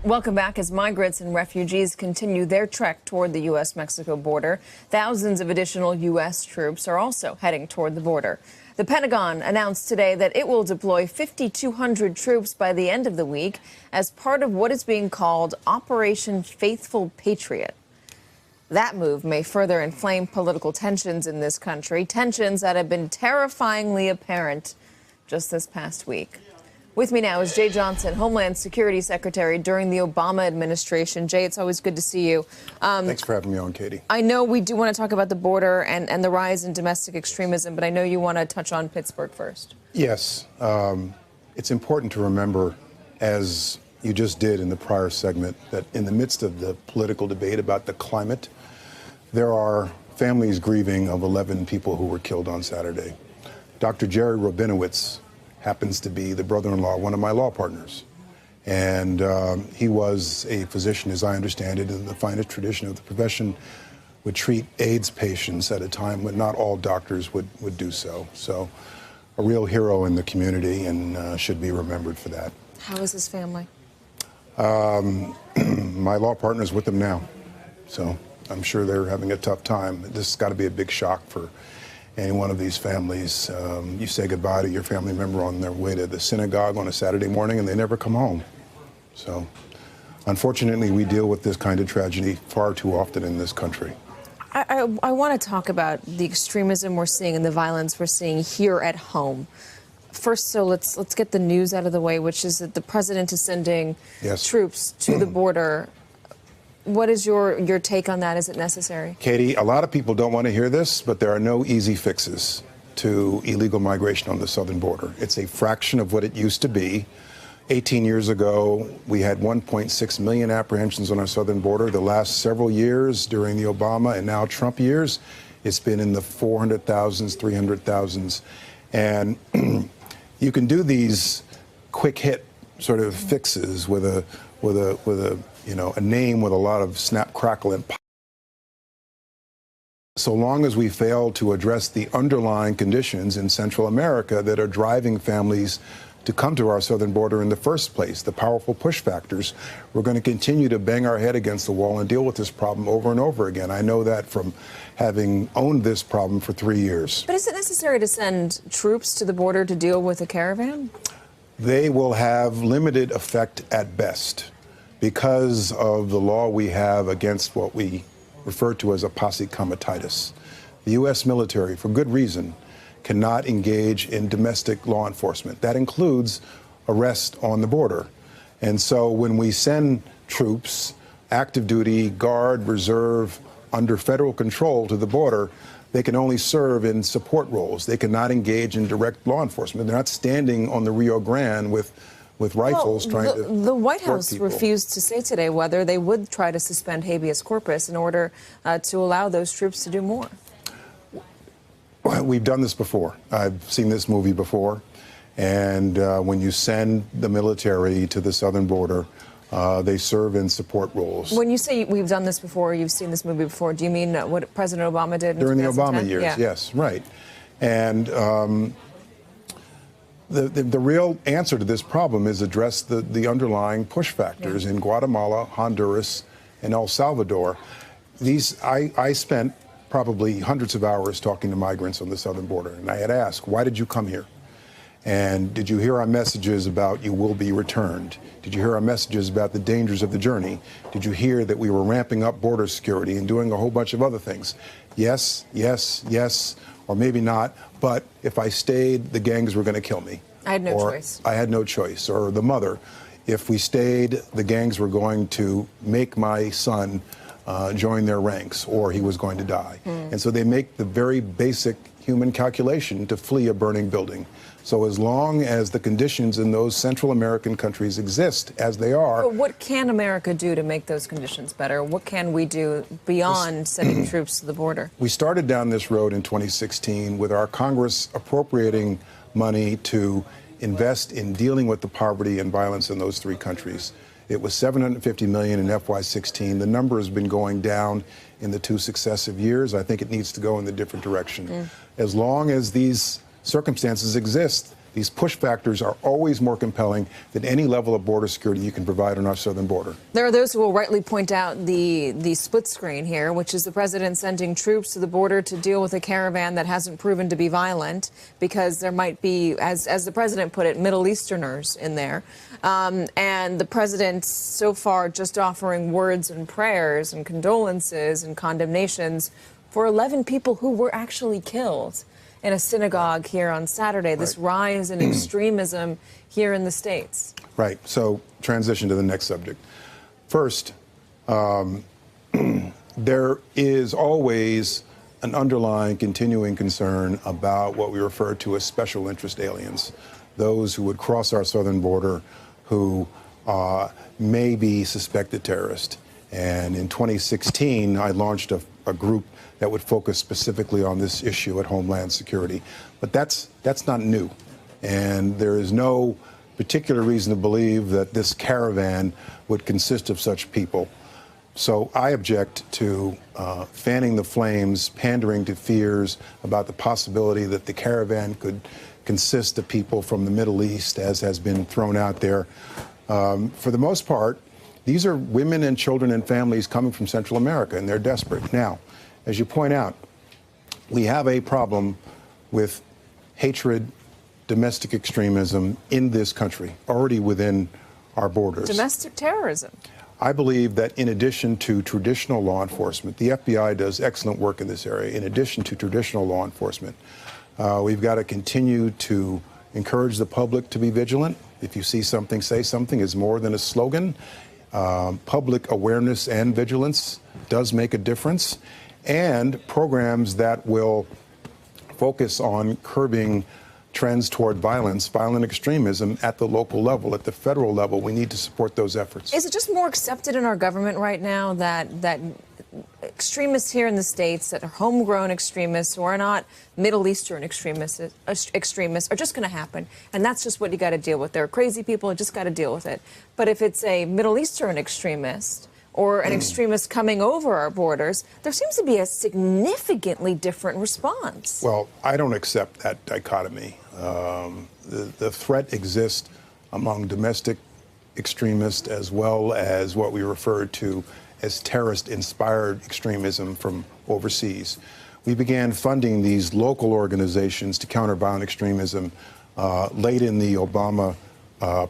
Welcome back. As migrants and refugees continue their trek toward the U.S.-Mexico border, thousands of additional U.S. troops are also heading toward the border. The Pentagon announced today that it will deploy 5,200 troops by the end of the week as part of what is being called Operation Faithful Patriot. That move may further inflame political tensions in this country, tensions that have been terrifyingly apparent just this past week. With me now is Jeh Johnson, Homeland Security Secretary during the Obama administration. Jeh, it's always good to see you. Thanks for having me on, Katie. I know we do want to talk about the border and the rise in domestic extremism, but I know you want to touch on Pittsburgh first. Yes. It's important to remember, as you just did in the prior segment, that in the midst of the political debate about the climate, there are families grieving of 11 people who were killed on Saturday. Dr. Jerry Rabinowitz happens to be the brother-in-law of one of my law partners. And he was a physician, as I understand it, in the finest tradition of the profession, would treat AIDS patients at a time when not all doctors would do so. So a real hero in the community and should be remembered for that. How is his family? My law partner's with him now. So I'm sure they're having a tough time. This has got to be a big shock for any one of these families. You say goodbye to your family member on their way to the synagogue on a Saturday morning and they never come home. So unfortunately, we deal with this kind of tragedy far too often in this country. I want to talk about the extremism we're seeing and the violence we're seeing here at home. First, so let's get the news out of the way, which is that the president is sending troops to the border. What is your take on that? Is it necessary? Katie, a lot of people don't want to hear this, but there are no easy fixes to illegal migration on the southern border. It's a fraction of what it used to be. 18 years ago, we had 1.6 million apprehensions on our southern border. The last several years during the Obama and now Trump years, it's been in the 400,000s, 300,000s. And you can do these quick hit sort of fixes with a name with a lot of snap, crackle, and pop. So long as we fail to address the underlying conditions in Central America that are driving families to come to our southern border in the first place, the powerful push factors, we're going to continue to bang our head against the wall and deal with this problem over and over again. I know that from having owned this problem for 3 years. But is it necessary to send troops to the border to deal with a caravan? They will have limited effect at best because of the law we have against what we refer to as a posse comitatus. The U.S. military, for good reason, cannot engage in domestic law enforcement. That includes arrest on the border. And so when we send troops, active duty, guard, reserve, under federal control to the border, they can only serve in support roles. They cannot engage in direct law enforcement. They're not standing on the Rio Grande with rifles trying to The White House refused to say today whether they would try to suspend habeas corpus in order to allow those troops to do more. We've done this before. I've seen this movie before. And when you send the military to the southern border, they serve in support roles. When you say we've done this before, you've seen this movie before, do you mean what President Obama did in during the 2010? Obama years? Yeah. Yes, right. And the real answer to this problem is address the underlying push factors in Guatemala, Honduras, and El Salvador. I spent probably hundreds of hours talking to migrants on the southern border, and I had asked, why did you come here? And did you hear our messages about you will be returned? Did you hear our messages about the dangers of the journey? Did you hear that we were ramping up border security and doing a whole bunch of other things? Yes, yes, yes, or maybe not, but if I stayed, the gangs were going to kill me. I had no choice. I had no choice. Or the mother, if we stayed, the gangs were going to make my son join their ranks, or he was going to die. And so they make the very basic human calculation to flee a burning building. So as long as the conditions in those Central American countries exist as they are. But what can America do to make those conditions better? What can we do beyond sending troops to the border? We started down this road in 2016 with our Congress appropriating money to invest in dealing with the poverty and violence in those three countries. It was $750 million in FY16. The number has been going down in the 2 successive years. I think it needs to go in the different direction. As long as these circumstances exist, These push factors are always more compelling than any level of border security you can provide on our southern border. There are those who will rightly point out the split screen here, which is the president sending troops to the border to deal with a caravan that hasn't proven to be violent, because there might be, as the president put it, Middle Easterners in there. And the president so far just offering words and prayers and condolences and condemnations for 11 people who were actually killed in a synagogue here on Saturday. This rise in extremism here in the States. Right. So transition to the next subject. First, there is always an underlying continuing concern about what we refer to as special interest aliens, those who would cross our southern border who may be suspected terrorists. And in 2016, I launched a group that would focus specifically on this issue at Homeland Security. But that's not new. And there is no particular reason to believe that this caravan would consist of such people. So I object to fanning the flames, pandering to fears about the possibility that the caravan could consist of people from the Middle East, as has been thrown out there. For the most part, these are women and children and families coming from Central America, and they're desperate. Now, as you point out, we have a problem with hatred, domestic extremism in this country, already within our borders. Domestic terrorism. I believe that in addition to traditional law enforcement, the FBI does excellent work in this area. In addition to traditional law enforcement, we've got to continue to encourage the public to be vigilant. If you see something, say something is more than a slogan. Public awareness and vigilance does make a difference. And programs that will focus on curbing trends toward violence, violent extremism at the local level, at the federal level. We need to support those efforts. Is it just more accepted in our government right now that extremists here in the States, that are homegrown extremists who are not Middle Eastern extremists are just going to happen? And that's just what you got to deal with. They're crazy people, you just got to deal with it. But if it's a Middle Eastern extremist or an extremist coming over our borders, there seems to be a significantly different response. Well, I don't accept that dichotomy. The threat exists among domestic extremists as well as what we refer to as terrorist-inspired extremism from overseas. We began funding these local organizations to counter violent extremism late in the Obama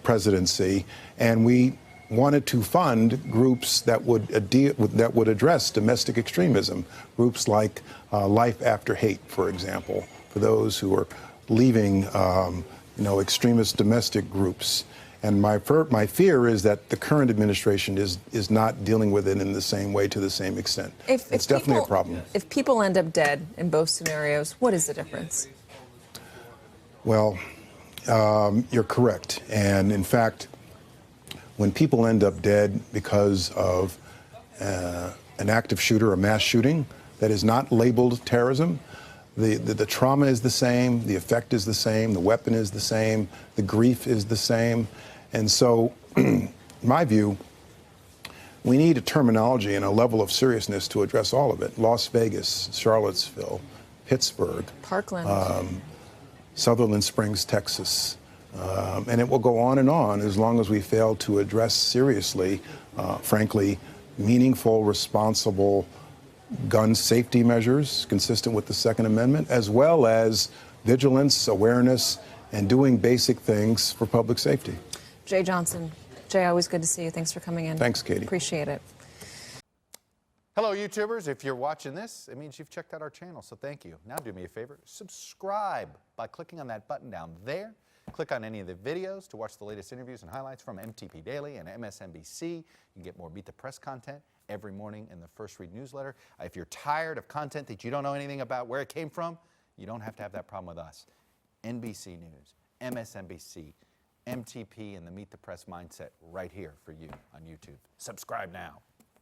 presidency, and we wanted to fund groups that would address domestic extremism, groups like Life After Hate, for example, for those who are leaving extremist domestic groups. And my fear is that the current administration is not dealing with it in the same way to the same extent. It's definitely a problem. If people end up dead in both scenarios, what is the difference? Well, you're correct. And in fact, when people end up dead because of an active shooter, a mass shooting that is not labeled terrorism, the trauma is the same, the effect is the same, the weapon is the same, the grief is the same. And so, in my view, we need a terminology and a level of seriousness to address all of it. Las Vegas, Charlottesville, Pittsburgh, Parkland, Sutherland Springs, Texas. And it will go on and on as long as we fail to address seriously, frankly, meaningful, responsible gun safety measures consistent with the Second Amendment, as well as vigilance, awareness, and doing basic things for public safety. Jay Johnson. Jay, always good to see you. Thanks for coming in. Thanks, Katie. Appreciate it. Hello, YouTubers. If you're watching this, it means you've checked out our channel, so thank you. Now do me a favor, subscribe by clicking on that button down there. Click on any of the videos to watch the latest interviews and highlights from MTP Daily and MSNBC. You can get more Beat the Press content every morning in the First Read newsletter. If you're tired of content that you don't know anything about where it came from, you don't have to have that problem with us. NBC News, MSNBC, MTP, and the Meet the Press mindset right here for you on YouTube. Subscribe now.